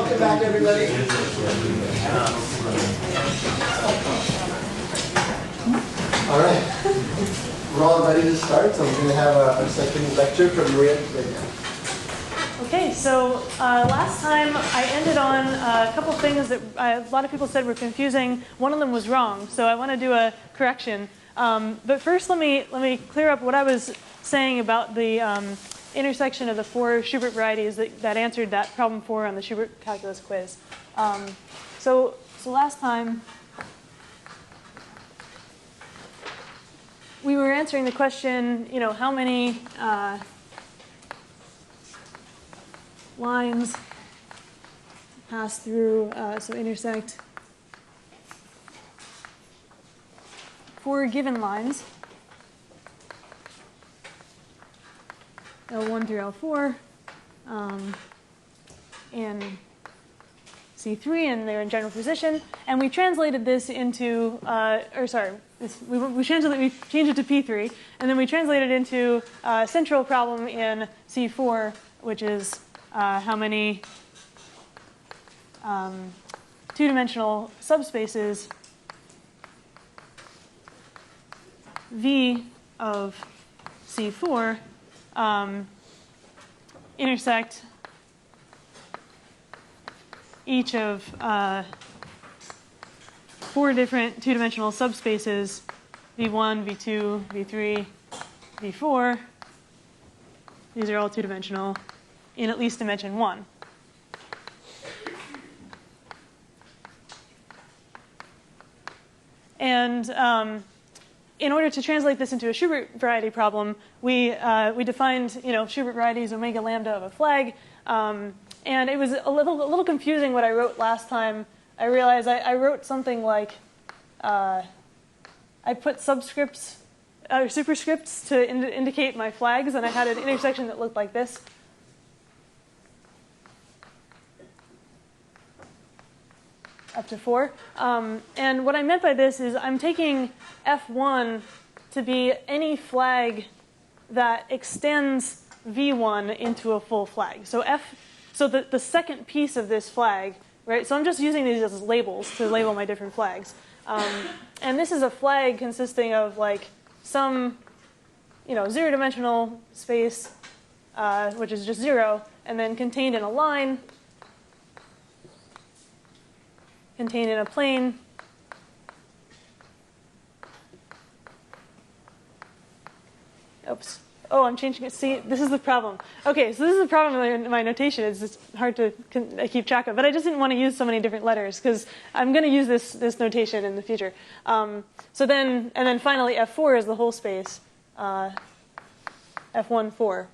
Welcome back, everybody. All right. We're all ready to start, so we're going to have our second lecture from Maria today. Okay, so last time I ended on a couple things that a lot of people said were confusing. One of them was wrong, so I want to do a correction. But first, let me clear up what I was saying about the intersection of the four Schubert varieties that answered that problem 4 on the Schubert calculus quiz. So last time we were answering the question, how many lines pass through, so intersect 4 given lines, L1 through L4, in C3, and they're in general position. And we translated this into, we changed it to P3, and then we translated into a central problem in C4, which is how many two-dimensional subspaces V of C4 intersect each of 4 different two-dimensional subspaces, V1, V2, V3, V4. These are all two-dimensional in at least dimension 1. And in order to translate this into a Schubert variety problem, we defined Schubert varieties omega lambda of a flag, and it was a little confusing what I wrote last time. I realized I wrote something like I put subscripts or superscripts to indicate my flags, and I had an intersection that looked like this. Up to 4. And what I meant by this is I'm taking F1 to be any flag that extends V1 into a full flag. So the second piece of this flag, right? So I'm just using these as labels to label my different flags. And this is a flag consisting of like some, zero-dimensional space, which is just 0, and then contained in a line, contained in a plane, oops. Oh, I'm changing it. See, this is the problem. Okay, so this is the problem in my notation. It's hard to keep track of. But I just didn't want to use so many different letters because I'm going to use this notation in the future. And then finally, F4 is the whole space. F1, 4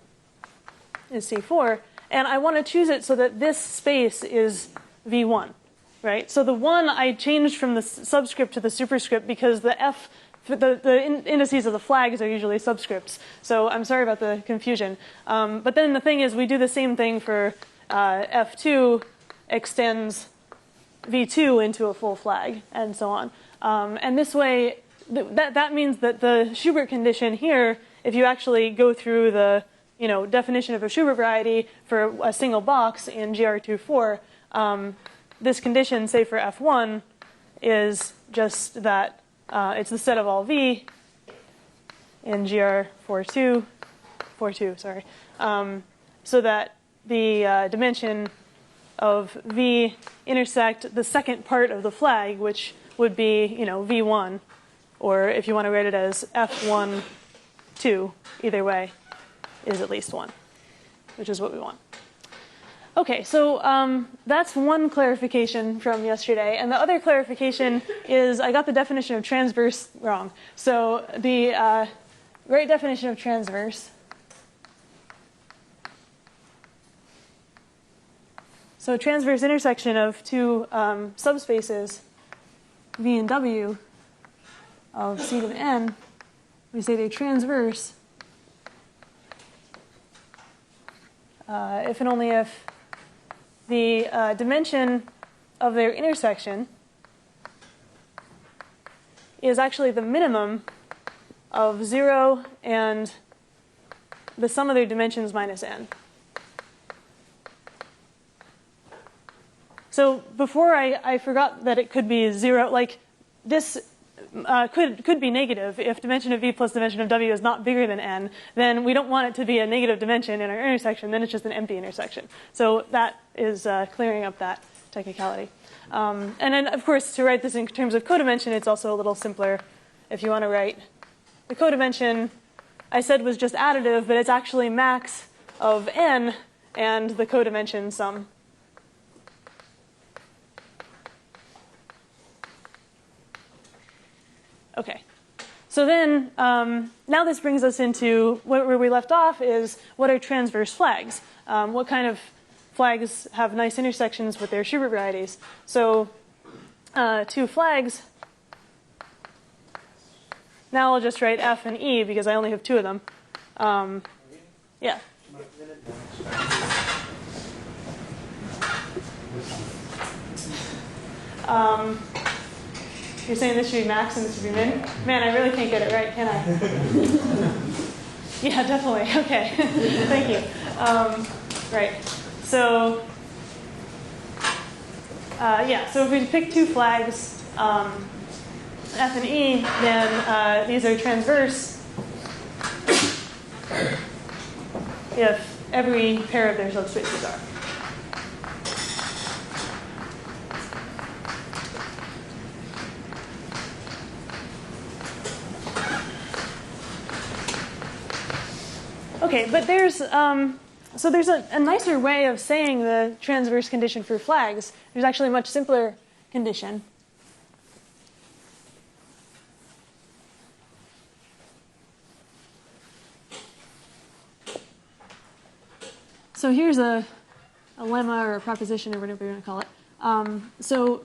is C4. And I want to choose it so that this space is V1. Right? So the 1 I changed from the subscript to the superscript because the indices of the flags are usually subscripts. So I'm sorry about the confusion. But then the thing is we do the same thing for F2 extends V2 into a full flag and so on. And this way, that means that the Schubert condition here, if you actually go through the definition of a Schubert variety for a single box in GR24, this condition, say for F1, is just that it's the set of all V in GR42, so that the dimension of V intersect the second part of the flag, which would be V1, or if you want to write it as F1, 2, either way, is at least 1, which is what we want. Okay, so that's one clarification from yesterday. And the other clarification is I got the definition of transverse wrong. So the right definition of transverse. So transverse intersection of 2 subspaces, V and W, of C to the N, we say they're transverse if and only if the dimension of their intersection is actually the minimum of 0 and the sum of their dimensions minus n. So before I forgot that it could be 0, like this could be negative. If dimension of v plus dimension of w is not bigger than n, then we don't want it to be a negative dimension in our intersection, then it's just an empty intersection. So that is clearing up that technicality. And then, of course, to write this in terms of codimension, it's also a little simpler if you want to write the codimension. I said was just additive, but it's actually max of n and the codimension sum. Okay. So then, now this brings us into where we left off is what are transverse flags? What kind of flags have nice intersections with their Schubert varieties? So 2 flags. Now I'll just write F and E because I only have 2 of them. Yeah. You're saying this should be max and this should be min? Man, I really can't get it right, can I? Yeah, definitely. Okay. Thank you. Right. So, yeah, so if we pick 2 flags, F and E, then these are transverse if every pair of their subspaces are. Okay, but there's so there's a nicer way of saying the transverse condition for flags. There's actually a much simpler condition. So here's a lemma or a proposition or whatever you want to call it. So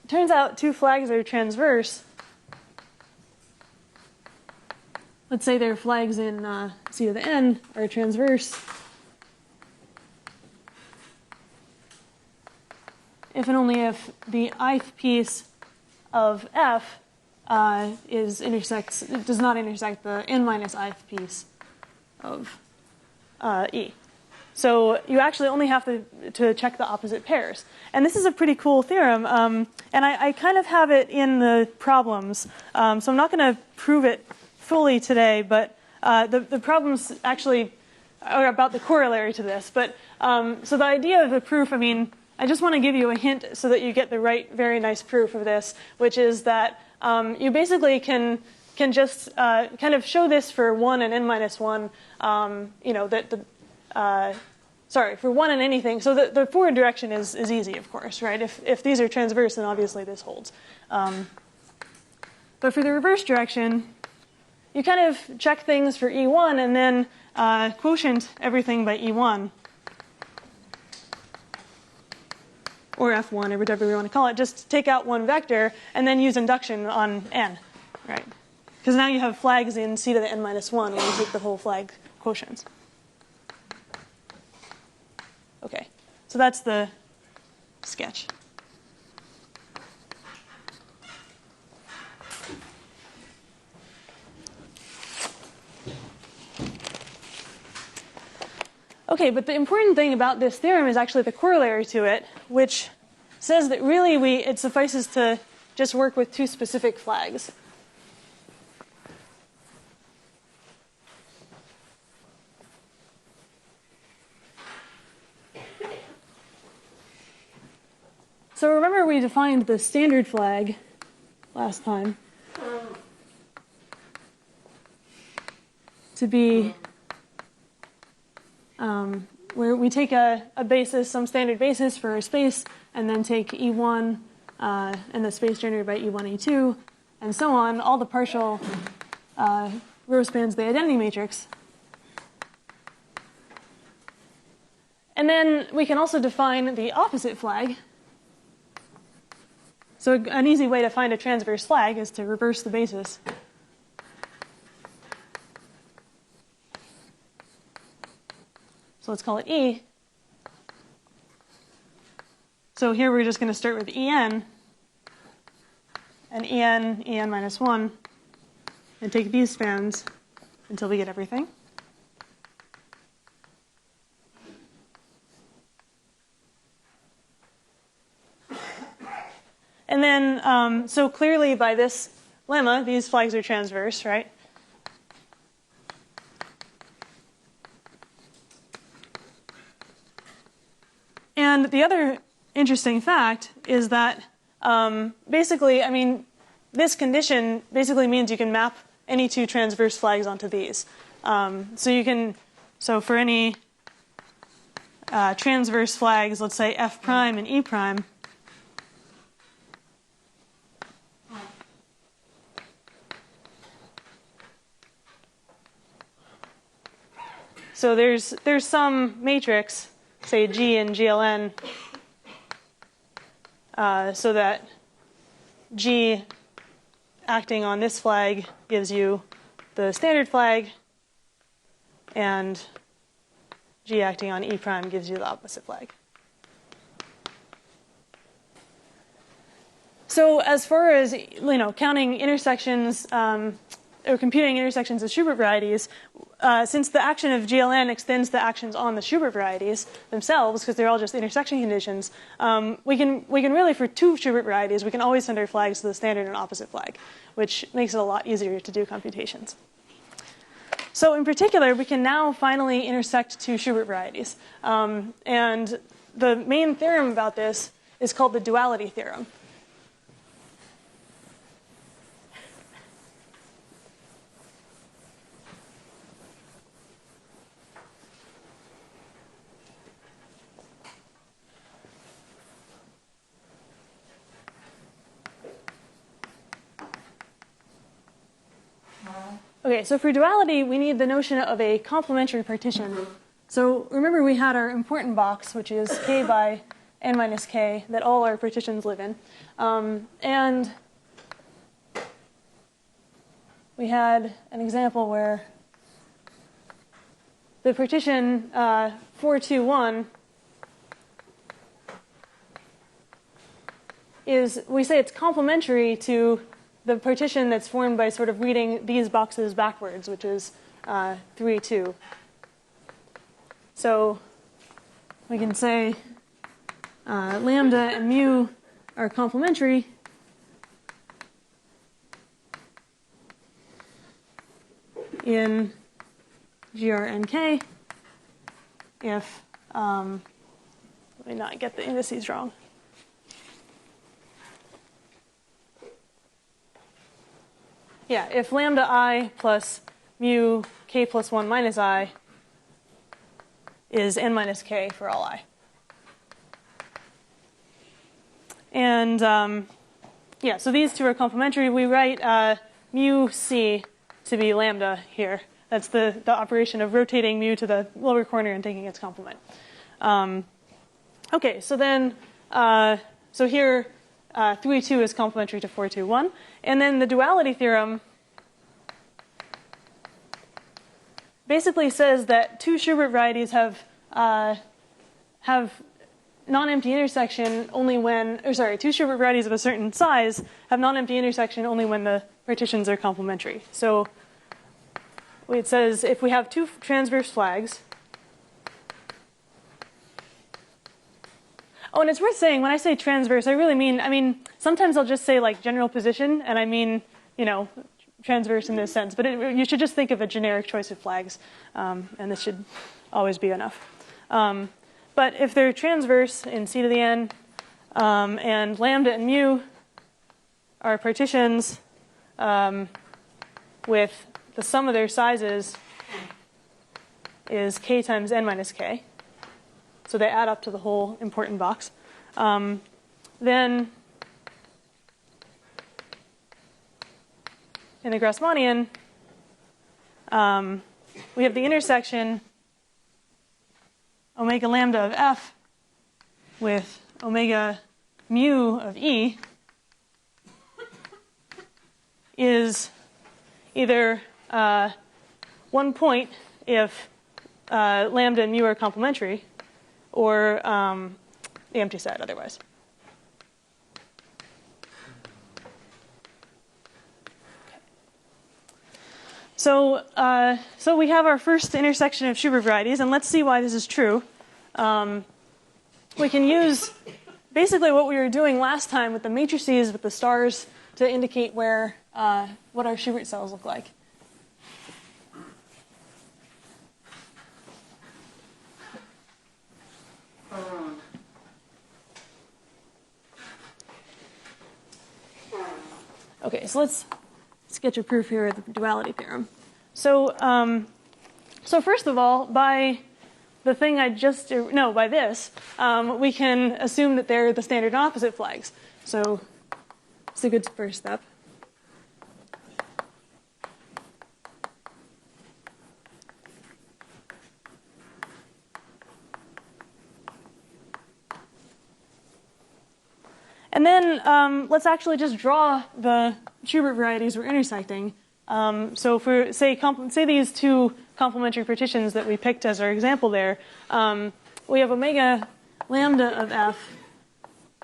it turns out 2 flags are transverse. Let's say their flags in C to the n are transverse if and only if the ith piece of F does not intersect the n minus ith piece of E. So you actually only have to check the opposite pairs. And this is a pretty cool theorem. And I kind of have it in the problems. So I'm not going to prove it fully today, but the problems actually are about the corollary to this. But so the idea of the proof, I mean, I just want to give you a hint so that you get the right, very nice proof of this, which is that you basically can just kind of show this for 1 and n minus 1, you know, sorry, for 1 and anything. So the forward direction is easy, of course, right? If these are transverse, then obviously this holds. But for the reverse direction, you kind of check things for E1 and then quotient everything by E1. Or F1, or whatever we want to call it. Just take out one vector and then use induction on n, right? Because now you have flags in C to the n minus 1 when you take the whole flag quotients. Okay, so that's the sketch. Okay, but the important thing about this theorem is actually the corollary to it, which says that really it suffices to just work with 2 specific flags. So remember we defined the standard flag last time to be where we take a basis, some standard basis for a space, and then take E1 and the space generated by E1, E2, and so on, all the partial row spans the identity matrix. And then we can also define the opposite flag. So an easy way to find a transverse flag is to reverse the basis. So let's call it E. So here we're just going to start with En, and En minus 1, and take these spans until we get everything. And then, so clearly by this lemma, these flags are transverse, right? And the other interesting fact is that basically, I mean, this condition basically means you can map any two transverse flags onto these. So you can, so for any transverse flags, let's say F prime and E prime, so there's some matrix, say G and GLN, so that G acting on this flag gives you the standard flag, and G acting on E prime gives you the opposite flag. So as far as counting intersections or computing intersections of Schubert varieties, since the action of GLN extends the actions on the Schubert varieties themselves, because they're all just intersection conditions, we can really, for two Schubert varieties, we can always send our flags to the standard and opposite flag, which makes it a lot easier to do computations. So in particular, we can now finally intersect two Schubert varieties. And the main theorem about this is called the duality theorem. Okay, so for duality, we need the notion of a complementary partition. So remember we had our important box, which is k by n minus k, that all our partitions live in. And we had an example where the partition 421 is, we say it's complementary to the partition that's formed by sort of reading these boxes backwards, which is 3, 2. So we can say lambda and mu are complementary in GRNK if, let me not get the indices wrong. Yeah, if lambda I plus mu k plus 1 minus I is n minus k for all I. And yeah, so these two are complementary. We write mu c to be lambda here. That's the operation of rotating mu to the lower corner and taking its complement. Okay, so then, so here 3, 2 is complementary to 4, 2, 1. And then the duality theorem basically says that two Schubert varieties have non-empty intersection only when, or sorry, two Schubert varieties of a certain size have non-empty intersection only when the partitions are complementary. So it says if we have two transverse flags. Oh, and it's worth saying, when I say transverse, I really mean, sometimes I'll just say like general position, and I mean, transverse in this sense. But you should just think of a generic choice of flags, and this should always be enough. But if they're transverse in c to the n, and lambda and mu are partitions with the sum of their sizes is k times n minus k, so they add up to the whole important box, then in the Grassmannian, we have the intersection omega lambda of f with omega mu of e is either 1 point if lambda and mu are complementary, or the empty set otherwise. So, so we have our first intersection of Schubert varieties, and let's see why this is true. We can use basically what we were doing last time with the matrices, with the stars, to indicate where what our Schubert cells look like. Okay, so let's sketch a proof here of the duality theorem. So, so first of all, by the thing I just, no, by this, we can assume that they're the standard and opposite flags. So it's a good first step. And then let's actually just draw the Schubert varieties we're intersecting. So for, say these two complementary partitions that we picked as our example there, we have omega lambda of f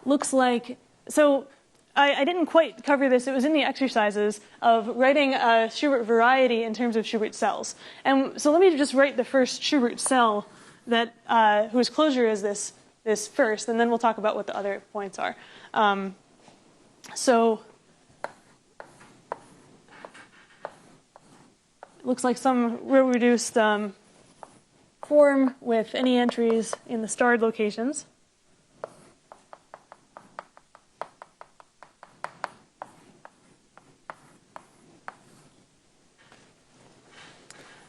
looks like, so I didn't quite cover this, it was in the exercises of writing a Schubert variety in terms of Schubert cells. And so let me just write the first Schubert cell that, whose closure is this first, and then we'll talk about what the other points are. So it looks like some reduced form with any entries in the starred locations.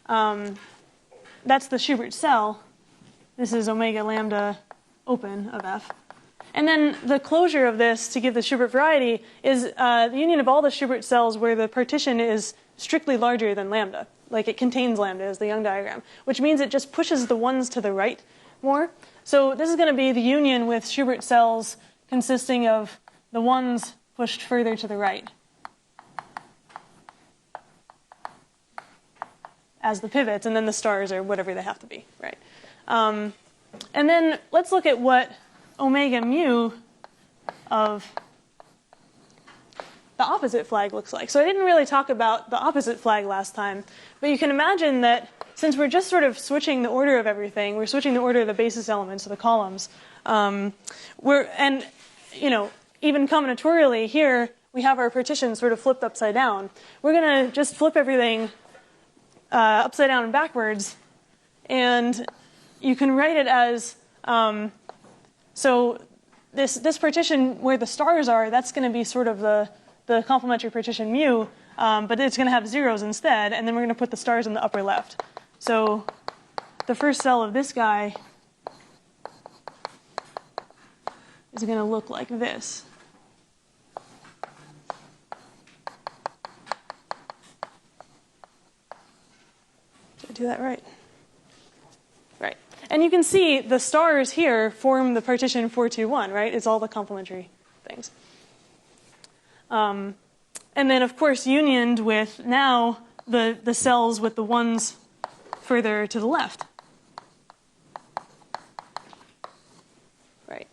That's the Schubert cell. This is omega lambda open of f. And then the closure of this to give the Schubert variety is the union of all the Schubert cells where the partition is strictly larger than lambda. Like it contains lambda as the Young diagram, which means it just pushes the ones to the right more. So this is going to be the union with Schubert cells consisting of the ones pushed further to the right as the pivots, and then the stars or whatever they have to be, right? And then let's look at what omega mu of the opposite flag looks like. So I didn't really talk about the opposite flag last time, but you can imagine that since we're just sort of switching the order of everything, we're switching the order of the basis elements of the columns. And you know, even combinatorially here, we have our partition sort of flipped upside down. We're going to just flip everything upside down and backwards, and you can write it as so this partition where the stars are, that's going to be sort of the complementary partition mu, but it's going to have zeros instead, and then we're going to put the stars in the upper left. So the first cell of this guy is going to look like this. Did I do that right? Right. And you can see the stars here form the partition 421, right? It's all the complementary things. And then, of course, unioned with now the cells with the ones further to the left. Right.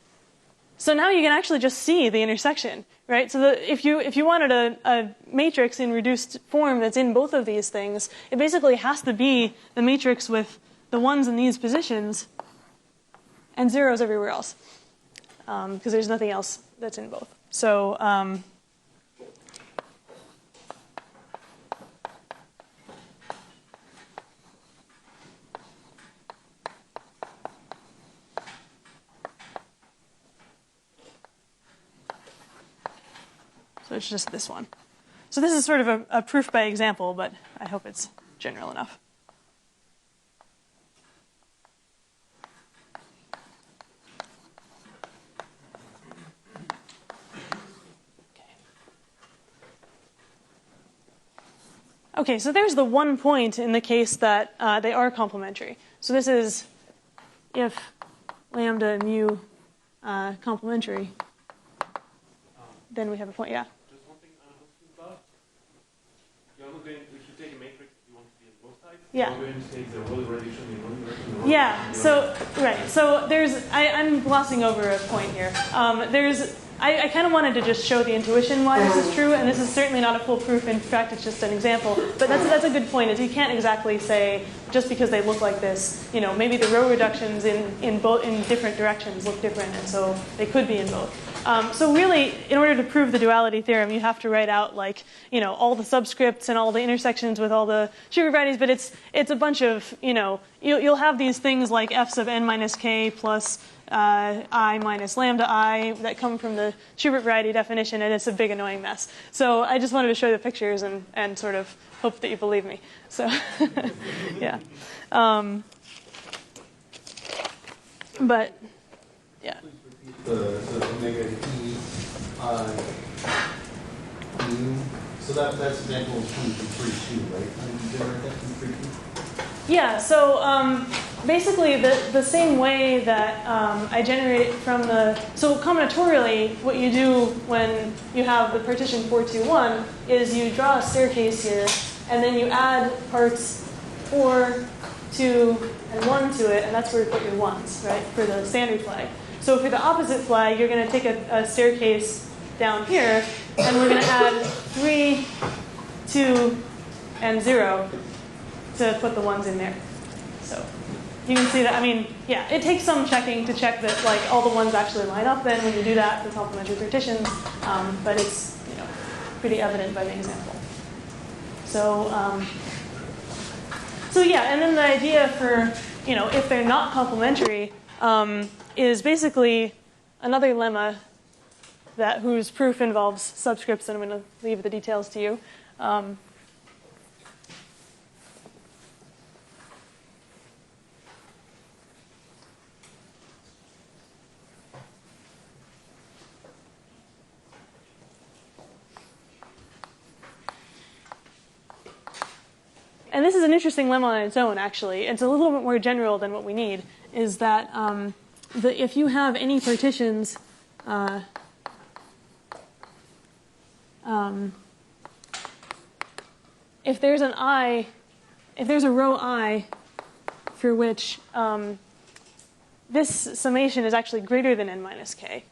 So now you can actually just see the intersection, right? So if you wanted a matrix in reduced form that's in both of these things, it basically has to be the matrix with the ones in these positions and zeros everywhere else, because there's nothing else that's in both. So it's just this one. So this is sort of a proof by example, but I hope it's general enough. Okay, so there's the one point in the case that they are complementary. So this is if lambda and mu complementary, then we have a point, yeah? Just one thing I'm asking about. You're not going, if you take a matrix, you want to be on both sides? Yeah. You're going to take the rho reduction in one direction? Yeah, so, right. So there's, I'm glossing over a point here. There's I kind of wanted to just show the intuition why this is true, and this is certainly not a full proof. In fact, it's just an example. But that's a good point. Is you can't exactly say just because they look like this, maybe the row reductions in different directions look different, and so they could be in both. So really, in order to prove the duality theorem, you have to write out all the subscripts and all the intersections with all the Schubert varieties. But it's a bunch of you'll have these things like f's of n minus k plus I minus lambda I that come from the Schubert variety definition, and it's a big annoying mess. So I just wanted to show you the pictures and sort of hope that you believe me. So yeah. But yeah. The omega e I e. So that's example 2 right? And you generate that from 3 Yeah, so basically the same way that I generate from so combinatorially, what you do when you have the partition 4, 2, 1 is you draw a staircase here, and then you add parts 4, 2, and 1 to it, and that's where you put your 1s, right, for the standard flag. So for the opposite flag, you're going to take a staircase down here, and we're going to add 3, 2, and 0 to put the 1s in there. So you can see that, it takes some checking to check that all the 1s actually line up then when you do that for complementary partitions, but it's pretty evident by the example. So yeah, and then the idea for if they're not complementary is basically another lemma whose proof involves subscripts, and I'm going to leave the details to you. And this is an interesting lemma on its own, actually. It's a little bit more general than what we need, is that if you have any partitions, if there's a row I for which this summation is actually greater than n minus k,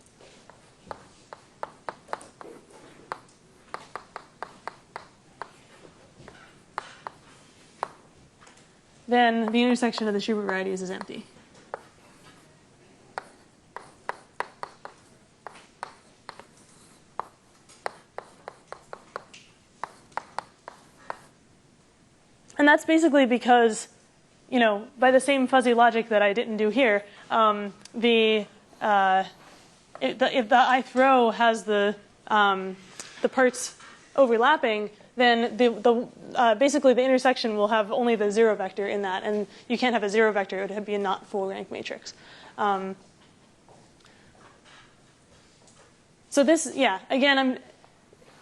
then the intersection of the Schubert varieties is empty. And that's basically because, by the same fuzzy logic that I didn't do here, if the ith row has the parts overlapping, then basically the intersection will have only the 0 vector in that, and you can't have a 0 vector. It would be a not full rank matrix. So this, again,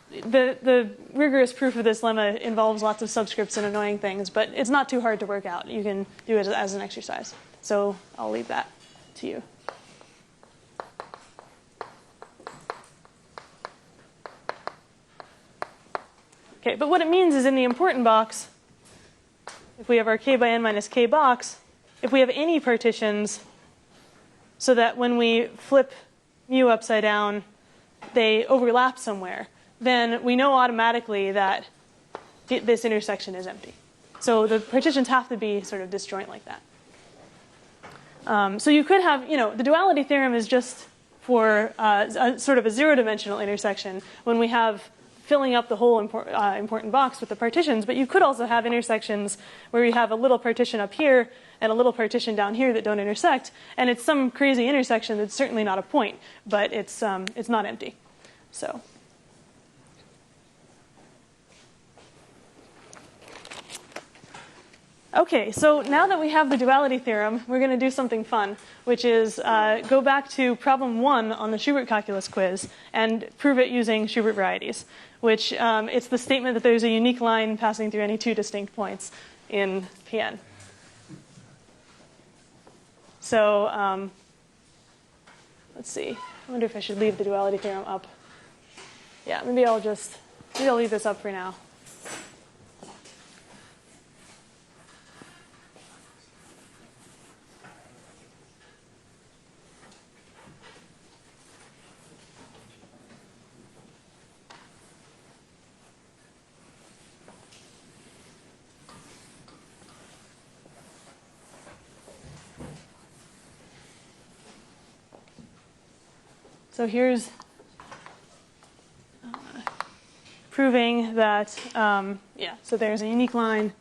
the rigorous proof of this lemma involves lots of subscripts and annoying things, but it's not too hard to work out. You can do it as an exercise. So I'll leave that to you. Okay, but what it means is in the important box, if we have our k by n minus k box, if we have any partitions so that when we flip mu upside down, they overlap somewhere, then we know automatically that this intersection is empty. So the partitions have to be sort of disjoint like that. So you could have, the duality theorem is just for sort of a 0-dimensional intersection when we have filling up the whole important box with the partitions, but you could also have intersections where you have a little partition up here and a little partition down here that don't intersect, and it's some crazy intersection that's certainly not a point, but it's not empty. So. Okay, so now that we have the duality theorem, we're going to do something fun, which is go back to problem 1 on the Schubert calculus quiz and prove it using Schubert varieties, which it's the statement that there's a unique line passing through any 2 distinct points in Pn. So let's see. I wonder if I should leave the duality theorem up. Yeah, maybe I'll leave this up for now. So here's proving that, yeah, so there's a unique line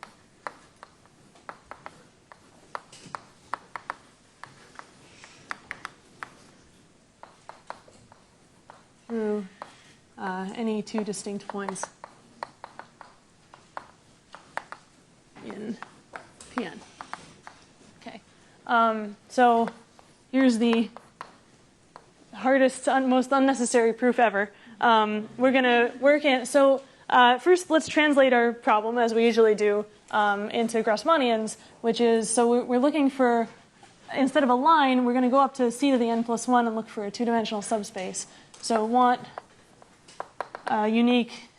through any two distinct points in Pn. Okay. So here's the hardest, most unnecessary proof ever. We're going to work in, so first let's translate our problem, as we usually do, into Grassmannians, which is, so we're looking for, instead of a line, we're going to go up to c to the n plus 1 and look for a two-dimensional subspace. So want unique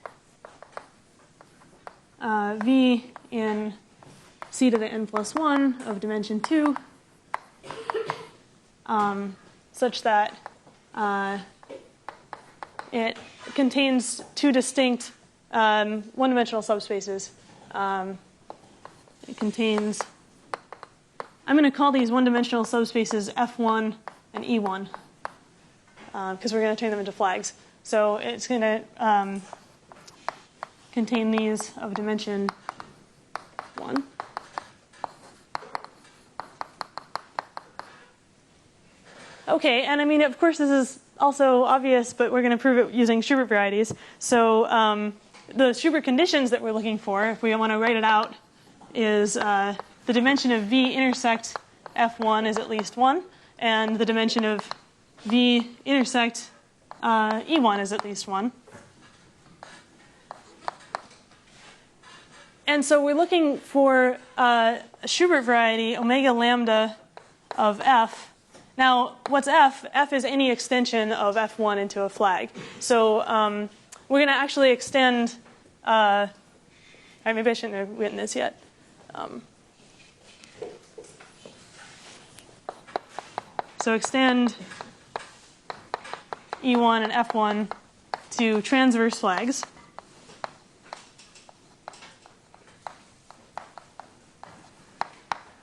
v in c to the n plus 1 of dimension 2, such that it contains two distinct one-dimensional subspaces. It contains, I'm going to call these one-dimensional subspaces F1 and E1, because we're going to turn them into flags. So it's going to contain these of dimension 1. Okay, and I mean, of course, this is also obvious, but we're going to prove it using Schubert varieties. So the Schubert conditions that we're looking for, if we want to write it out, is the dimension of V intersect F1 is at least 1, and the dimension of V intersect E1 is at least 1. And so we're looking for a Schubert variety, omega lambda of F. Now, what's F? F is any extension of F1 into a flag. So we're going to actually extend, maybe I shouldn't have written this yet. So extend E1 and F1 to transverse flags.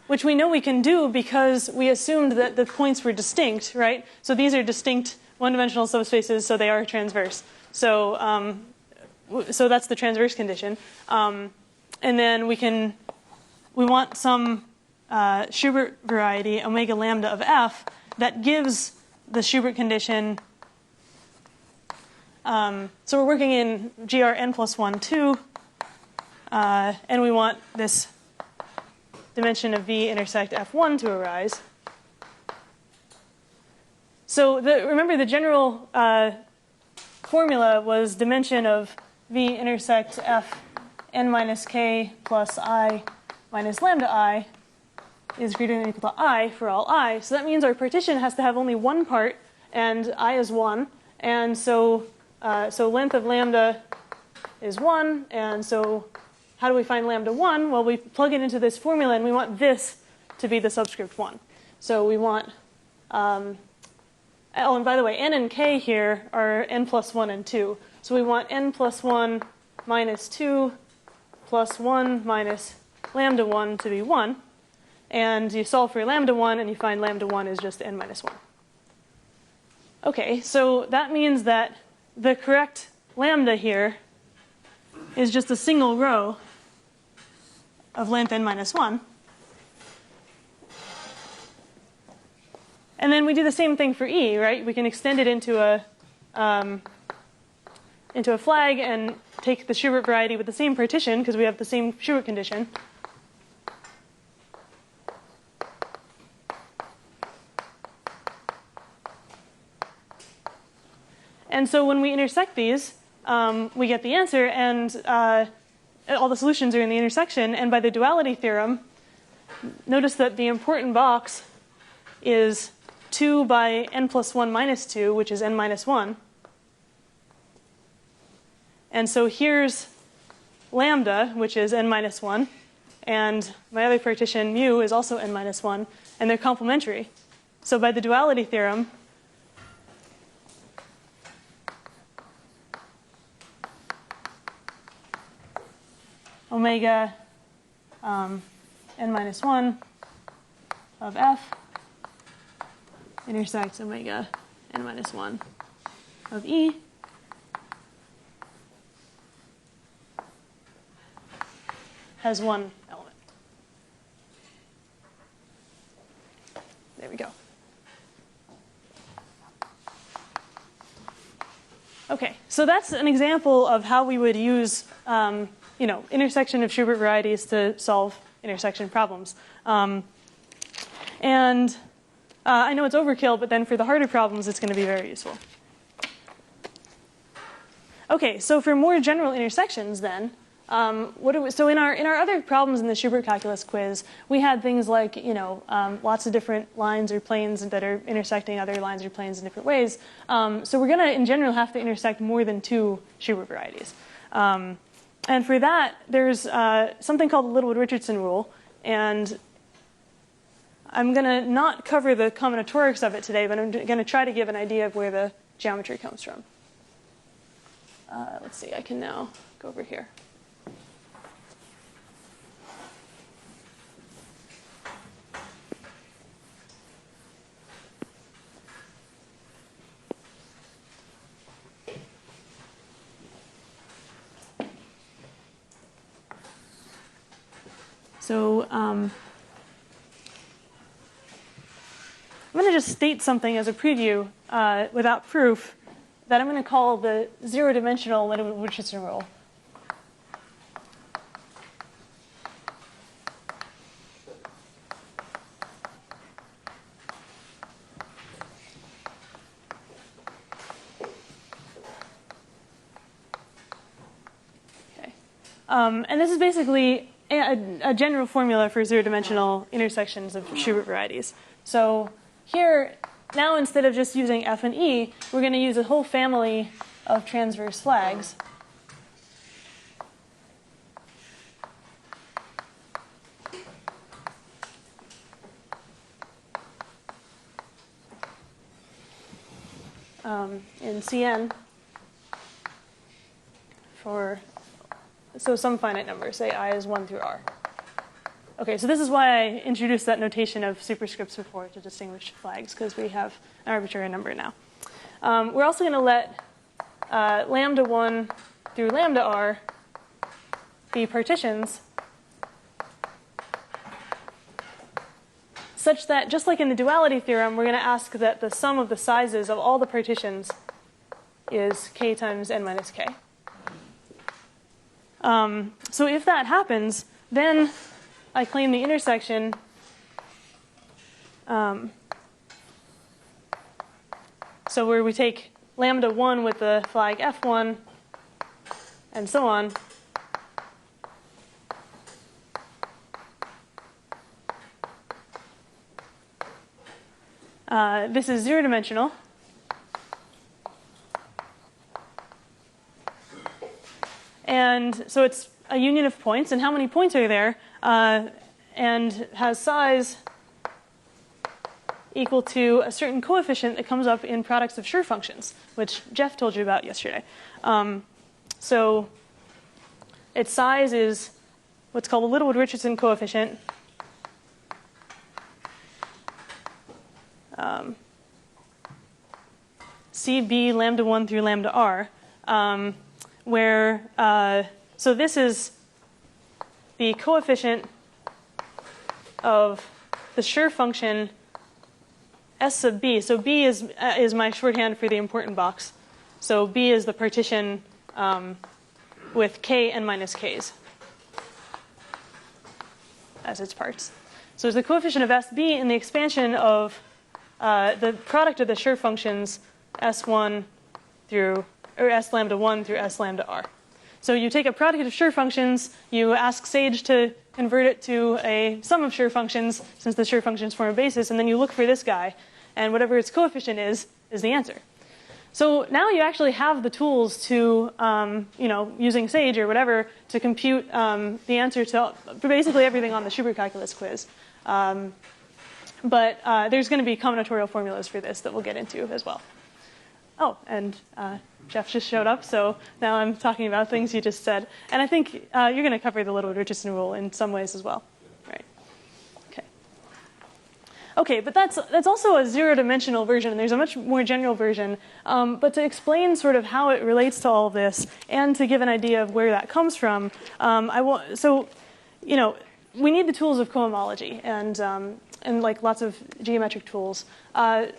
Which we know we can do because we assumed that the points were distinct, right? So these are distinct one-dimensional subspaces, so they are transverse. So so that's the transverse condition. And then we want some Schubert variety, omega lambda of F, that gives the Schubert condition. So we're working in GRN plus 1, 2, and we want this dimension of V intersect F1 to arise. So remember the general formula was dimension of V intersect F n minus k plus I minus lambda I is greater than or equal to I for all I. So that means our partition has to have only one part, and I is 1. And so, so length of lambda is 1, and so how do we find lambda 1? Well, we plug it into this formula, and we want this to be the subscript 1. So we want, oh, and by the way, n and k here are n plus 1 and 2. So we want n plus 1 minus 2 plus 1 minus lambda 1 to be 1. And you solve for lambda 1, and you find lambda 1 is just n minus 1. Okay, so that means that the correct lambda here is just a single row of length n minus 1. And then we do the same thing for E, right? We can extend it into a flag and take the Schubert variety with the same partition because we have the same Schubert condition. And so when we intersect these, we get the answer, and all the solutions are in the intersection. And by the duality theorem, notice that the important box is 2 by n plus 1 minus 2, which is n minus 1. And so here's lambda, which is n minus 1. And my other partition, mu, is also n minus 1. And they're complementary. So by the duality theorem, omega n minus 1 of F intersects omega n minus 1 of E has one element. There we go. Okay, so that's an example of how we would use, intersection of Schubert varieties to solve intersection problems. I know it's overkill, but then for the harder problems, it's going to be very useful. Okay, so for more general intersections, then, so in our other problems in the Schubert calculus quiz, we had things like lots of different lines or planes that are intersecting other lines or planes in different ways. So we're going to, in general, have to intersect more than 2 Schubert varieties. And for that, there's something called the Littlewood-Richardson rule, and I'm going to not cover the combinatorics of it today, but I'm going to try to give an idea of where the geometry comes from. Let's see, I can now go over here. So I'm going to just state something as a preview without proof that I'm going to call the zero-dimensional Littlewood-Richardson rule. Okay. And this is basically a general formula for zero-dimensional intersections of Schubert varieties. So here, now instead of just using F and E, we're going to use a whole family of transverse flags. In Cn for some finite number, say I is 1 through R. Okay, so this is why I introduced that notation of superscripts before to distinguish flags, because we have an arbitrary number now. We're also going to let lambda 1 through lambda R be partitions such that, just like in the duality theorem, we're going to ask that the sum of the sizes of all the partitions is k times n minus k. So if that happens, then I claim the intersection so where we take lambda 1 with the flag F1 and so on. This is zero-dimensional. And so it's a union of points. And how many points are there? And has size equal to a certain coefficient that comes up in products of Schur functions, which Jeff told you about yesterday. So its size is what's called a Littlewood-Richardson coefficient. CB lambda 1 through lambda R, where, so this is the coefficient of the Schur function S sub B. So B is my shorthand for the important box. So B is the partition with k n minus k's as its parts. So there's the coefficient of SB in the expansion of the product of the Schur functions S1 through, or S lambda 1 through S lambda R. So you take a product of Schur functions, you ask Sage to convert it to a sum of Schur functions, since the Schur functions form a basis, and then you look for this guy, and whatever its coefficient is the answer. So now you actually have the tools to, using Sage or whatever, to compute the answer to basically everything on the Schubert calculus quiz. But there's going to be combinatorial formulas for this that we'll get into as well. Oh, and Jeff just showed up, so now I'm talking about things you just said. And I think you're going to cover the Littlewood-Richardson rule in some ways as well. Right. Okay. Okay, but that's also a zero-dimensional version. There's a much more general version. But to explain sort of how it relates to all of this and to give an idea of where that comes from, we need the tools of cohomology and like lots of geometric tools. The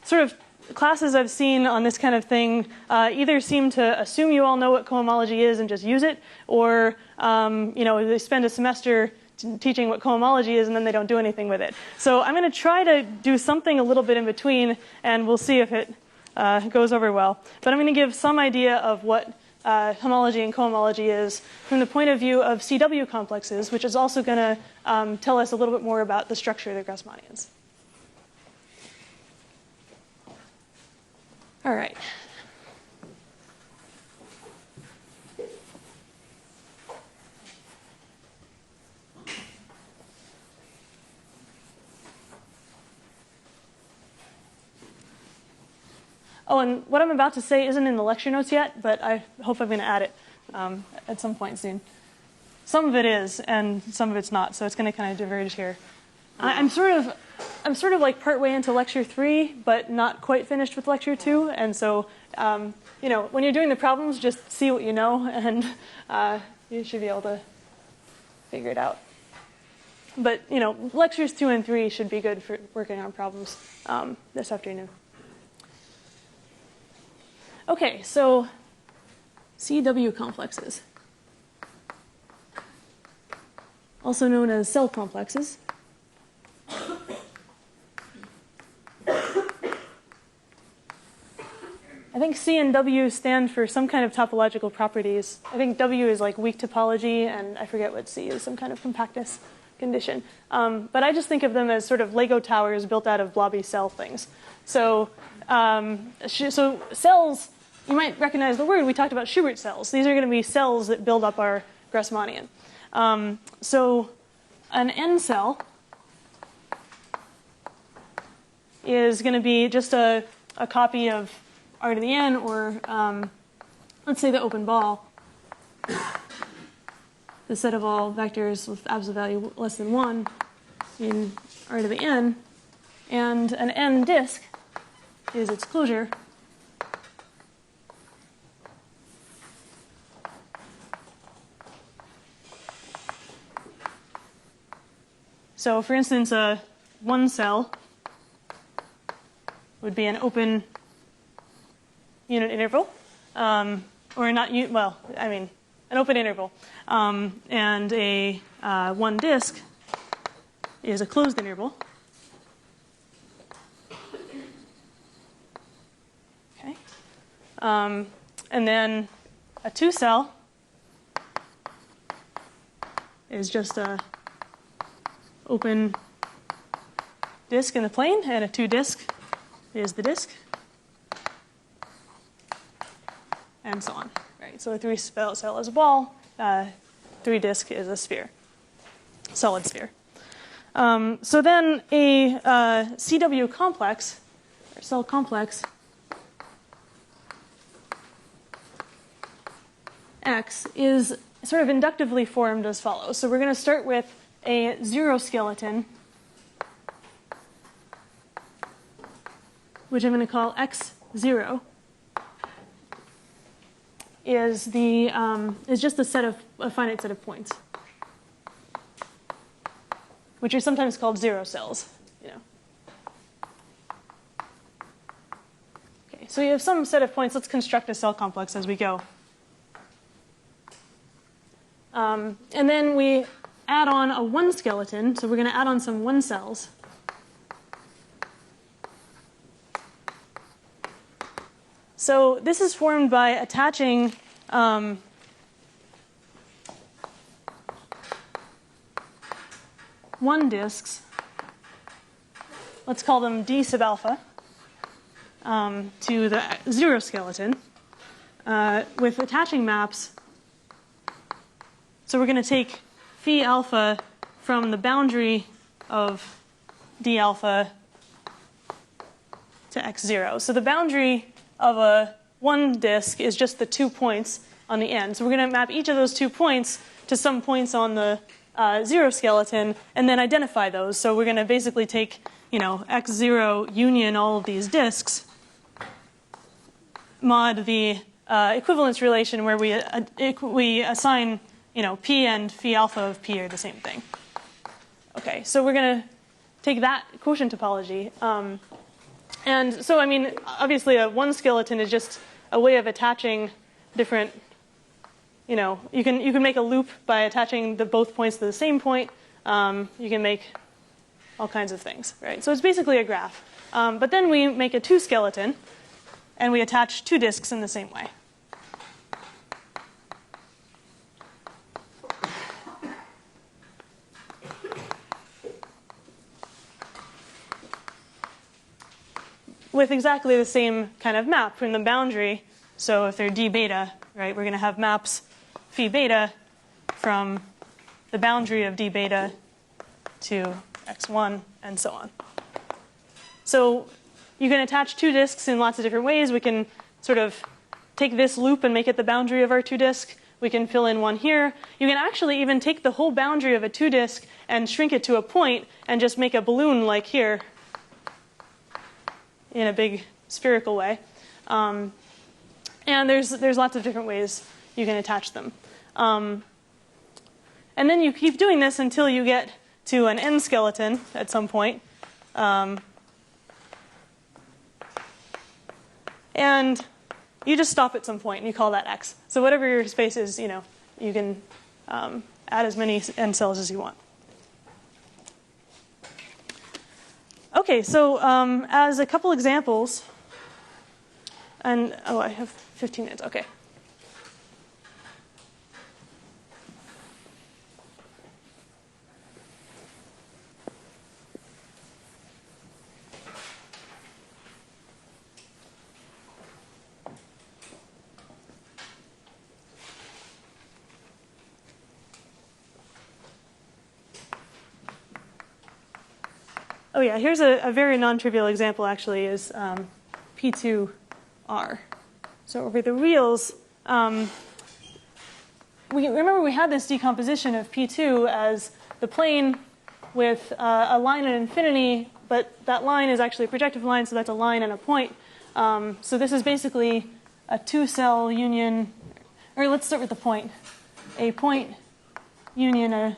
sort of classes I've seen on this kind of thing either seem to assume you all know what cohomology is and just use it, or they spend a semester teaching what cohomology is and then they don't do anything with it. So I'm going to try to do something a little bit in between, and we'll see if it goes over well. But I'm going to give some idea of what homology and cohomology is from the point of view of CW complexes, which is also going to tell us a little bit more about the structure of the Grassmannians. All right. Oh, and what I'm about to say isn't in the lecture notes yet, but I hope I'm going to add it at some point soon. Some of it is, and some of it's not, so it's going to kind of diverge here. I'm sort of like partway into lecture 3, but not quite finished with lecture 2, and so when you're doing the problems, just see what you know, and you should be able to figure it out. But lectures 2 and 3 should be good for working on problems this afternoon. Okay, so CW complexes, also known as cell complexes. I think C and W stand for some kind of topological properties. I think W is like weak topology, and I forget what C is, some kind of compactness condition. But I just think of them as sort of Lego towers built out of blobby cell things. So cells, you might recognize the word. We talked about Schubert cells. These are going to be cells that build up our Grassmannian. So an N cell is going to be just a copy of R to the N, or let's say the open ball, the set of all vectors with absolute value less than 1 in R to the N, and an N disk is its closure. So for instance, a 1 cell would be an open unit interval, or not, an open interval. And a 1 disk is a closed interval. Okay. And then a 2 cell is just a open disk in the plane, and a 2 disk is the disk, and so on. Right. So a 3 cell is a ball, 3 disk is a sphere, solid sphere. So then a CW complex, or cell complex, X is sort of inductively formed as follows. So we're going to start with a 0 skeleton, which I'm going to call X0, is just a finite set of points, which are sometimes called 0 cells. Okay, so you have some set of points. Let's construct a cell complex as we go, and then we add on a 1 skeleton. So we're going to add on some 1 cells. So this is formed by attaching one disks, let's call them D sub alpha, to the 0 skeleton with attaching maps. So we're going to take phi alpha from the boundary of D alpha to X0. So the boundary of a 1 disk is just the 2 points on the end. So we're going to map each of those 2 points to some points on the zero skeleton and then identify those. So we're going to basically take, x0 union all of these disks, mod the equivalence relation where we assign, p and phi alpha of p are the same thing. Okay, so we're going to take that quotient topology. And so, obviously a one skeleton is just a way of attaching different, you can make a loop by attaching both points to the same point. You can make all kinds of things, right? So it's basically a graph. But then we make a two skeleton, and we attach two disks in the same way. With exactly the same kind of map from the boundary. So if they're d beta, right, we're going to have maps phi beta from the boundary of d beta to x1 and so on. So you can attach two disks in lots of different ways. We can sort of take this loop and make it the boundary of our two disk. We can fill in one here. You can actually even take the whole boundary of a two disk and shrink it to a point and just make a balloon like here in a big spherical way. And there's lots of different ways you can attach them. And then you keep doing this until you get to an n skeleton at some point. And you just stop at some point and you call that x. So whatever your space is, you can add as many n cells as you want. Okay, so as a couple examples, and I have 15 minutes, okay. Oh yeah, here's a very non-trivial example actually is P2R. So over the reals, remember we had this decomposition of P2 as the plane with a line at infinity, but that line is actually a projective line, so that's a line and a point. So this is basically a two-cell union, or let's start with the point. A point union, a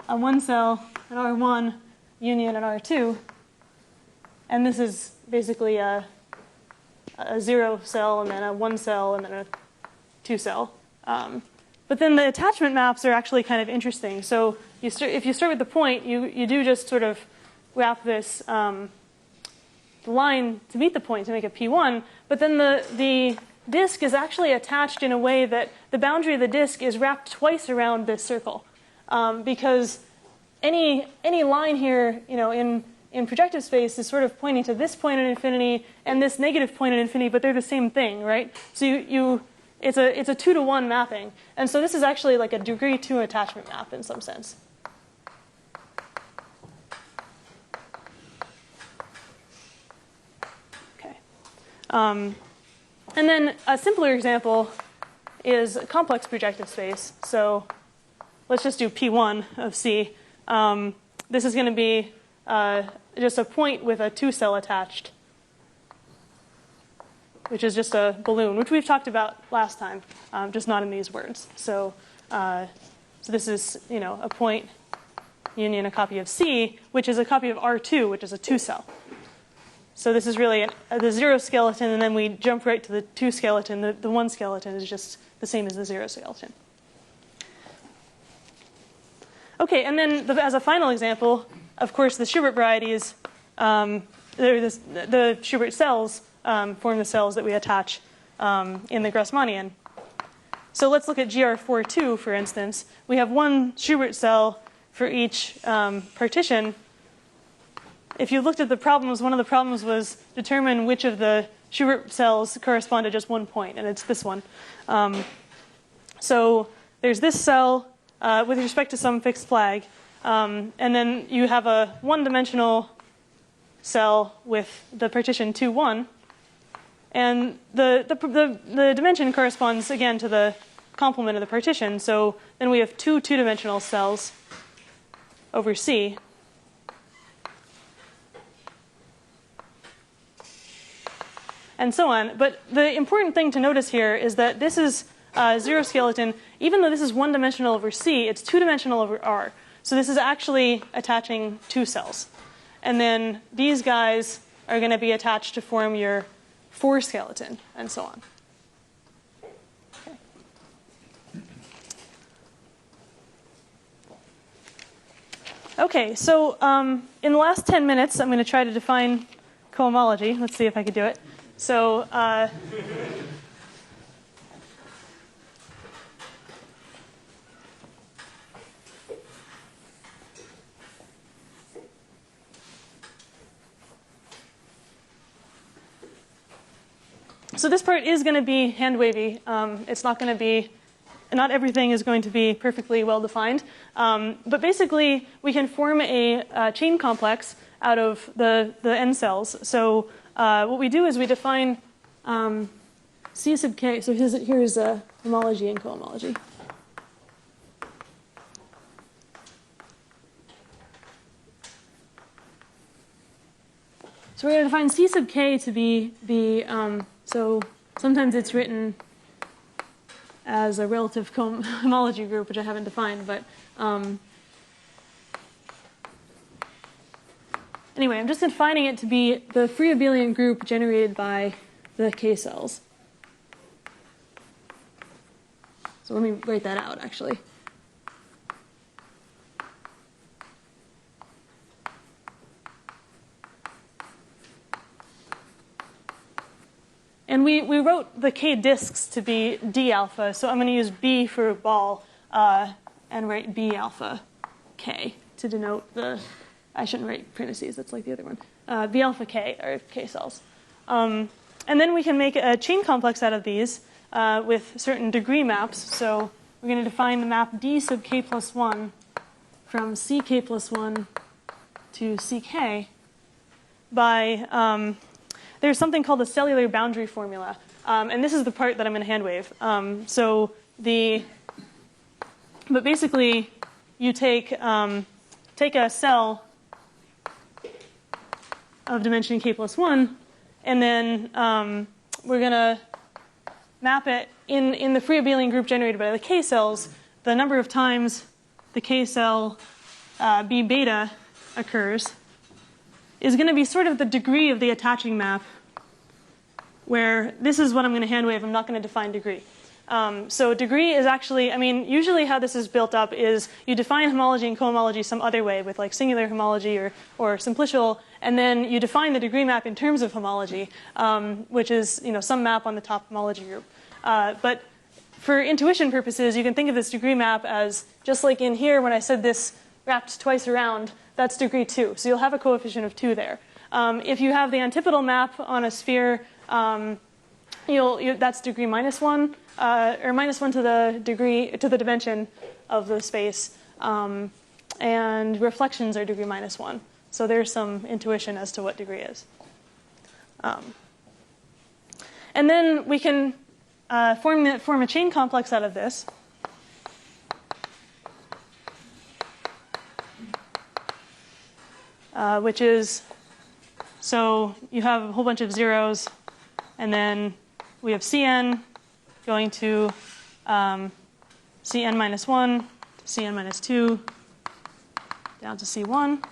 one cell, an R1 union, an R2. And this is basically a zero cell, and then a one cell, and then a two cell. But then the attachment maps are actually kind of interesting. So if you start with the point, you do just sort of wrap this line to meet the point to make a P1. But then the disk is actually attached in a way that the boundary of the disk is wrapped twice around this circle. Because any line here, in projective space is sort of pointing to this point at infinity and this negative point at infinity, but they're the same thing, right? So it's a 2-to-1 mapping, and so this is actually like a degree 2 attachment map in some sense. Okay, and then a simpler example is a complex projective space. So let's just do P1 of C. This is going to be just a point with a two-cell attached, which is just a balloon, which we've talked about last time, just not in these words. So this is a point union a copy of C, which is a copy of R2, which is a two-cell. So this is really the zero skeleton, and then we jump right to the two skeleton. The one skeleton is just the same as the zero skeleton. Okay, and then as a final example, of course, the Schubert varieties, the Schubert cells form the cells that we attach in the Grassmannian. So let's look at GR42, for instance. We have one Schubert cell for each partition. If you looked at the problems, one of the problems was determine which of the Schubert cells correspond to just one point, and it's this one. So there's this cell with respect to some fixed flag, and then you have a one-dimensional cell with the partition 2, 1, and the dimension corresponds again to the complement of the partition. So then we have two two-dimensional cells over C. And so on. But the important thing to notice here is that this is zero skeleton. Even though this is one-dimensional over C, it's two-dimensional over R. So this is actually attaching two cells. And then these guys are going to be attached to form your four skeleton, and so on. Okay, so in the last 10 minutes, I'm going to try to define cohomology. Let's see if I could do it. So so this part is going to be hand-wavy. It's not going to be, not everything is going to be perfectly well-defined. But basically, we can form a chain complex out of the n cells. So what we do is we define C sub k. So here's homology and cohomology. So we're going to define C sub k to be the, so sometimes it's written as a relative homology group, which I haven't defined, but anyway, I'm just defining it to be the free abelian group generated by the K cells. So let me write that out, actually. And we wrote the K disks to be D alpha, so I'm going to use B for ball and write B alpha K to denote the, I shouldn't write parentheses, that's like the other one. B alpha K are K cells. And then we can make a chain complex out of these with certain degree maps. So we're going to define the map D sub K plus 1 from CK plus 1 to CK by there's something called the cellular boundary formula. And this is the part that I'm going to hand wave. But basically, you take a cell of dimension k plus 1, and then we're going to map it in the free abelian group generated by the K cells. The number of times the K cell B beta occurs is going to be sort of the degree of the attaching map, where this is what I'm going to hand wave. I'm not going to define degree. So degree is actually, I mean, usually how this is built up is you define homology and cohomology some other way with like singular homology or simplicial, and then you define the degree map in terms of homology, which is some map on the top homology group. But for intuition purposes, you can think of this degree map as just like in here when I said this wrapped twice around, that's degree 2. So you'll have a coefficient of 2 there. If you have the antipodal map on a sphere, that's degree minus 1, or minus 1 to the dimension of the space, and reflections are degree minus 1. So there's some intuition as to what degree is. And then we can form a chain complex out of this. Which is, so you have a whole bunch of zeros, and then we have Cn going to Cn minus 1, to Cn minus 2, down to C1.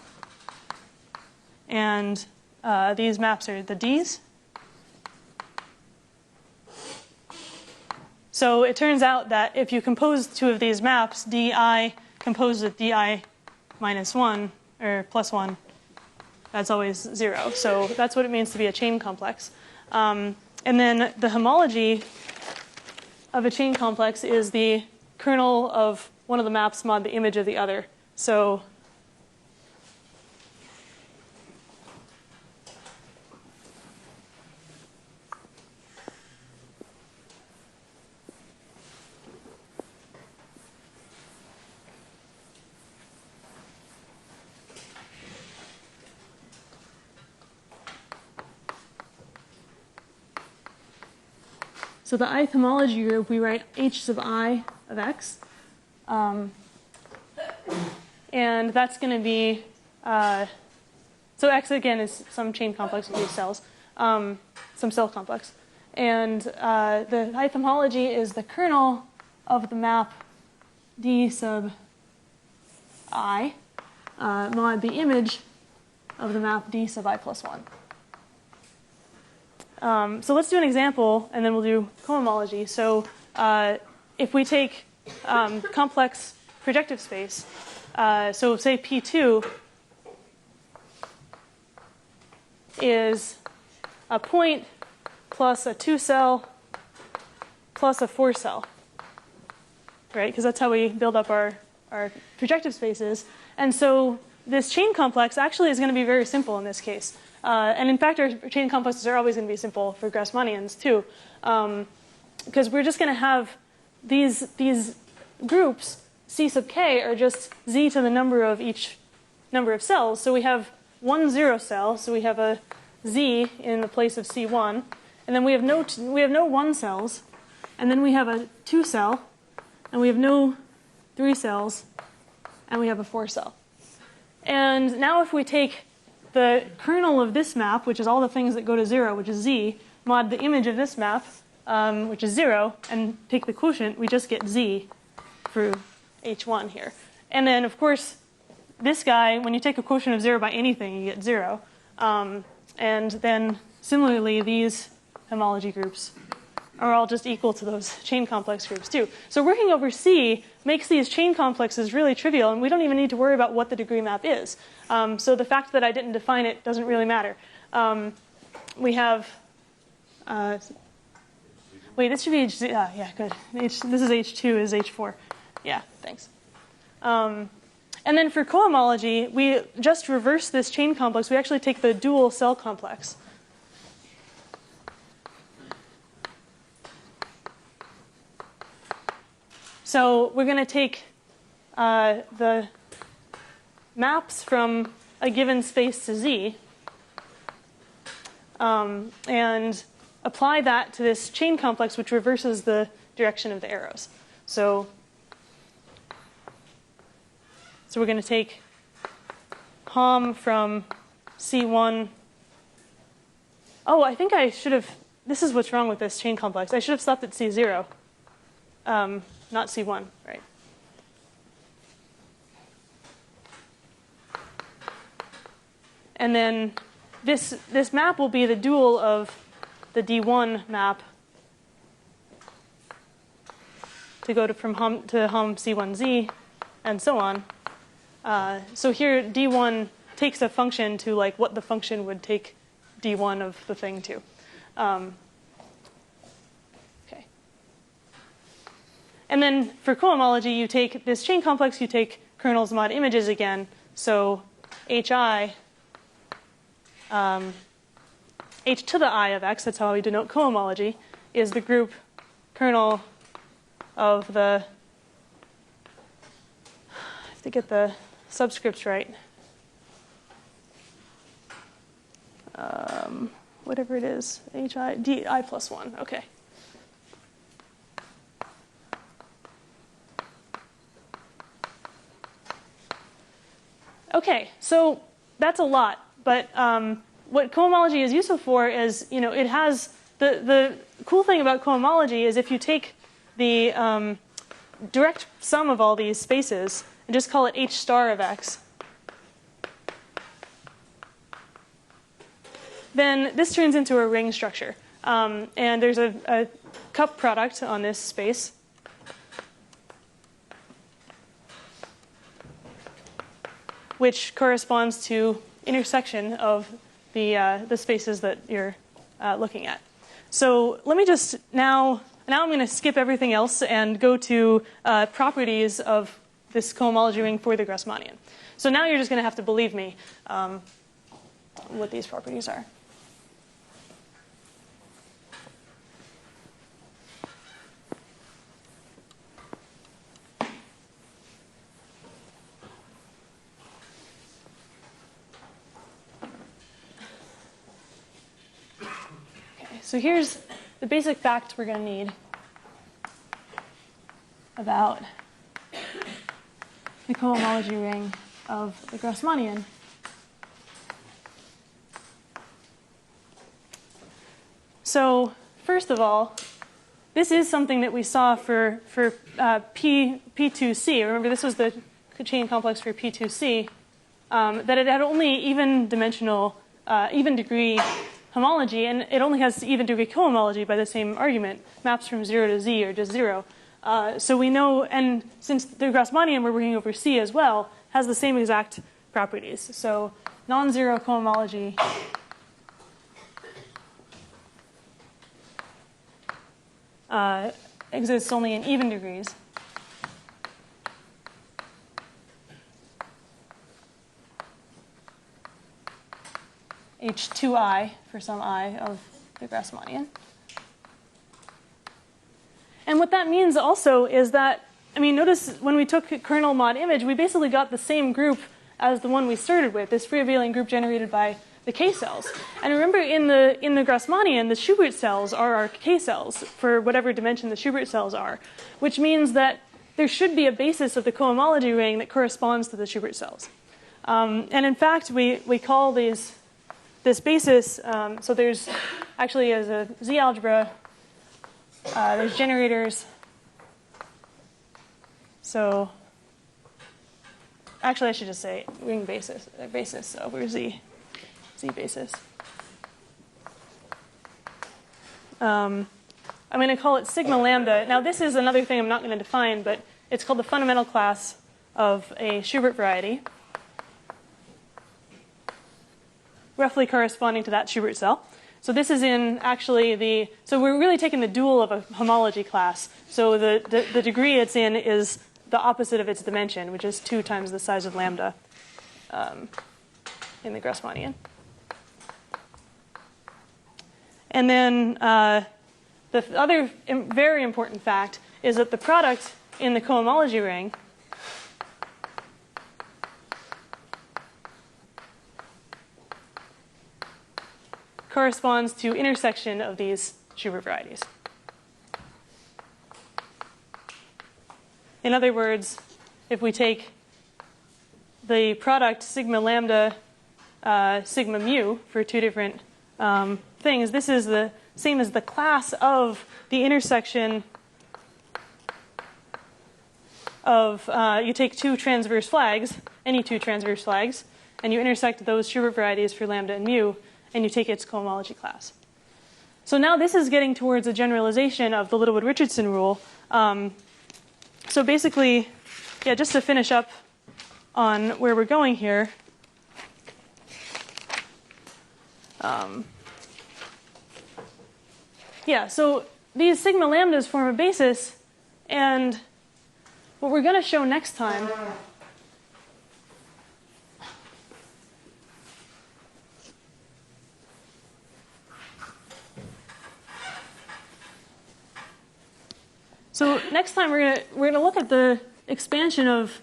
And these maps are the Ds. So it turns out that if you compose two of these maps, Di composed with Di minus 1, or plus 1, that's always 0. So that's what it means to be a chain complex. And then the homology of a chain complex is the kernel of one of the maps mod the image of the other. So So the ith homology group, we write h sub I of x. And that's going to be, so x again is some chain complex of these cells, some cell complex. And the ith homology is the kernel of the map d sub I mod the image of the map d sub I plus 1. So let's do an example, and then we'll do cohomology. So if we take complex projective space, so say P2 is a point plus a 2-cell plus a 4-cell, right? Because that's how we build up our projective spaces. And so this chain complex actually is going to be very simple in this case. And in fact, our chain complexes are always going to be simple for Grassmannians too, because we're just going to have these groups, C sub k, are just z to the number of each number of cells. So we have 1 0 cell, so we have a z in the place of C1, and then we have no 1 cells, and then we have a 2 cell, and we have no 3 cells, and we have a 4 cell. And now if we take the kernel of this map, which is all the things that go to 0, which is z, mod the image of this map, which is 0, and take the quotient, we just get z through h1 here. And then, of course, this guy, when you take a quotient of 0 by anything, you get 0. And then, similarly, these homology groups are all just equal to those chain complex groups, too. So working over C makes these chain complexes really trivial, and we don't even need to worry about what the degree map is. So the fact that I didn't define it doesn't really matter. We have... wait, this should be H... yeah, good. This is H2, is H4. Yeah, thanks. And then for cohomology, we just reverse this chain complex. We actually take the dual cell complex. So we're going to take the maps from a given space to Z and apply that to this chain complex, which reverses the direction of the arrows. So we're going to take hom from C1. Oh, I think I should have, this is what's wrong with this chain complex. I should have stopped at C0, not C1, right? And then this map will be the dual of the D1 map to go from hom to hom C1Z and so on. So here D1 takes a function to like what the function would take D1 of the thing to. Okay. And then for cohomology, you take this chain complex, you take kernels mod images again. So HI, H to the I of X, that's how we denote cohomology, is the group kernel of the, I have to get the subscripts right. Whatever it is, HI, DI plus 1, okay. Okay, so that's a lot, but what cohomology is useful for is, you know, it has, the cool thing about cohomology is if you take the direct sum of all these spaces and just call it H star of X, then this turns into a ring structure. And there's a cup product on this space. Which corresponds to intersection of the spaces that you're looking at. So let me just now I'm going to skip everything else and go to properties of this cohomology ring for the Grassmannian. So now you're just going to have to believe me what these properties are. So here's the basic facts we're going to need about the cohomology ring of the Grassmannian. So first of all, this is something that we saw for P2C. Remember, this was the chain complex for P2C, that it had only even degree homology, and it only has even degree cohomology by the same argument, maps from 0 to Z or just 0. So we know, and since the Grassmannian we're working over C as well, has the same exact properties. So non-zero cohomology exists only in even degrees. H2I for some I of the Grassmannian. And what that means also is that, I mean, notice when we took kernel mod image, we basically got the same group as the one we started with, this free abelian group generated by the K cells. And remember, in the Grassmannian, the Schubert cells are our K cells for whatever dimension the Schubert cells are, which means that there should be a basis of the cohomology ring that corresponds to the Schubert cells. And in fact, we call this basis, so there's actually, as a Z algebra, there's generators. So actually, I should just say ring basis over Z basis. I'm going to call it sigma lambda. Now, this is another thing I'm not going to define, but it's called the fundamental class of a Schubert variety, roughly corresponding to that Schubert cell. So this is in actually so we're really taking the dual of a homology class. So the degree it's in is the opposite of its dimension, which is 2 times the size of lambda in the Grassmannian. And then the other very important fact is that the product in the cohomology ring corresponds to intersection of these Schubert varieties. In other words, if we take the product sigma lambda sigma mu for 2 different things, this is the same as the class of the intersection of, you take 2 transverse flags, any 2 transverse flags, and you intersect those Schubert varieties for lambda and mu, and you take its cohomology class. So now this is getting towards a generalization of the Littlewood-Richardson rule. So basically, yeah, just to finish up on where we're going here, yeah, so these sigma lambdas form a basis, and what we're going to show next time we're going to look at the expansion of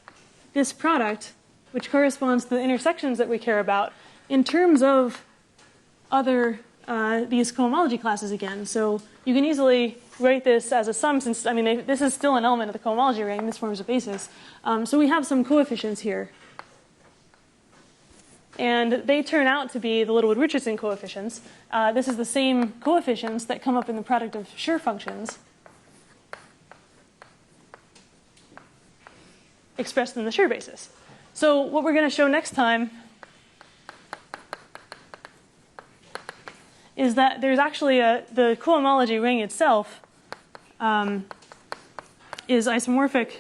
this product, which corresponds to the intersections that we care about, in terms of other these cohomology classes again. So you can easily write this as a sum, since this is still an element of the cohomology ring. This forms a basis. So we have some coefficients here, and they turn out to be the Littlewood-Richardson coefficients. This is the same coefficients that come up in the product of Schur functions, expressed in the Schur basis. So what we're going to show next time is that there's actually the cohomology ring itself is isomorphic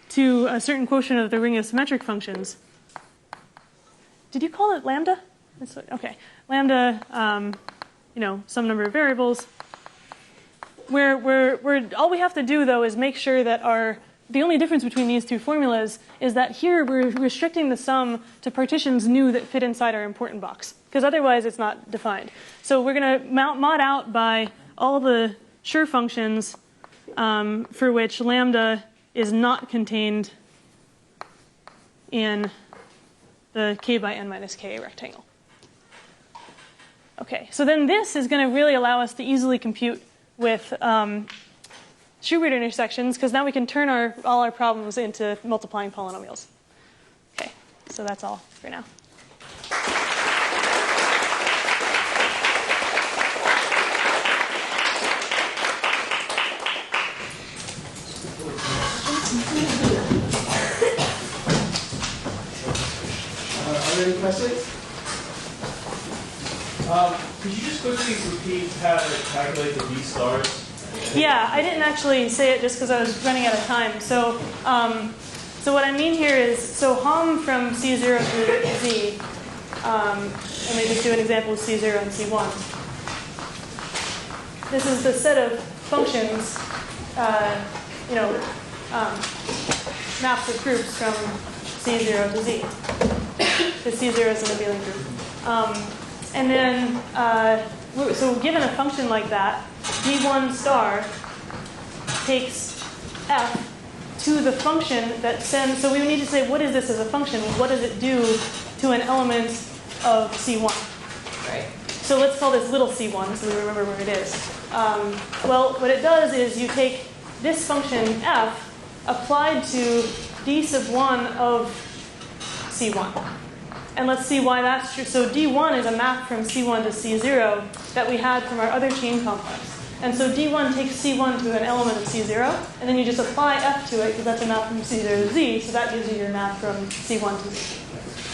to a certain quotient of the ring of symmetric functions. Did you call it lambda? Okay, lambda, some number of variables. Where all we have to do, though, is make sure that the only difference between these 2 formulas is that here we're restricting the sum to partitions nu that fit inside our important box, because otherwise it's not defined. So we're going to mod out by all the Schur functions for which lambda is not contained in the k by n minus k rectangle. Okay, so then this is going to really allow us to easily compute with Schubert intersections, because now we can turn all our problems into multiplying polynomials. Okay, so that's all for now. Are there any questions? Could you just quickly repeat how to calculate the V stars? Yeah, I didn't actually say it just because I was running out of time. So, so what I mean here is, so hom from C0 to Z, let me just do an example of C0 and C1. This is the set of functions, maps of groups from C0 to Z. The C0 is an abelian group. And then, so given a function like that, D1 star takes F to the function that sends, so we need to say, what is this as a function? What does it do to an element of C1? Right. So let's call this little c1 so we remember where it is. Well, what it does is you take this function f applied to d sub 1 of c1. And let's see why that's true. So d1 is a map from c1 to c0 that we had from our other chain complex. And so d1 takes c1 to an element of c0, and then you just apply f to it because that's a map from c0 to z, so that gives you your map from c1 to z.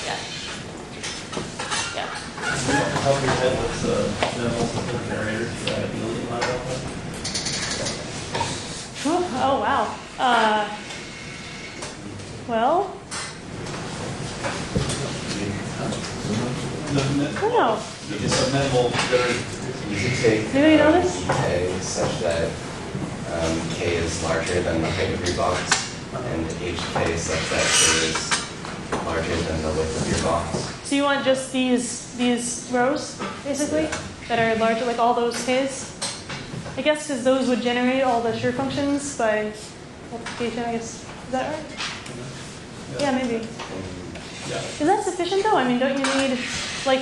Yeah. Yeah. Help your head with the multiple generators for that abelian line alpha. Oh, wow. Well, I don't know. It's a minimal generator. You should take Maybe you know this? K such that K is larger than the height of your box, and HK such that K is larger than the width of your box. So you want just these rows, basically, that are larger, like all those Ks? I guess because those would generate all the Schur functions by multiplication, I guess. Is that right? Yeah, maybe. Yeah. Is that sufficient, though? I mean, don't you need, like,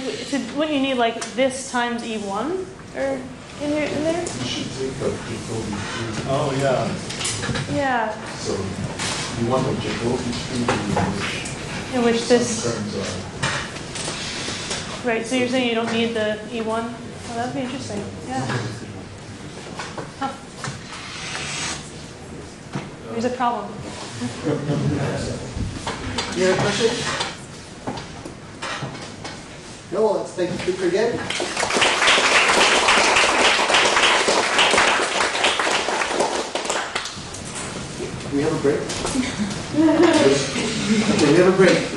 wouldn't you need, like, this times E1 or in there? You should take a Jacobi tree. Oh, yeah. Yeah. So you want a Jacobi tree In which this, terms are. right, so you're saying you don't need the E1? Oh, that'd be interesting. Yeah. Huh. There's a problem. You have a question? No, well, let's thank the speaker again. Do we have a break? Okay, we have a break.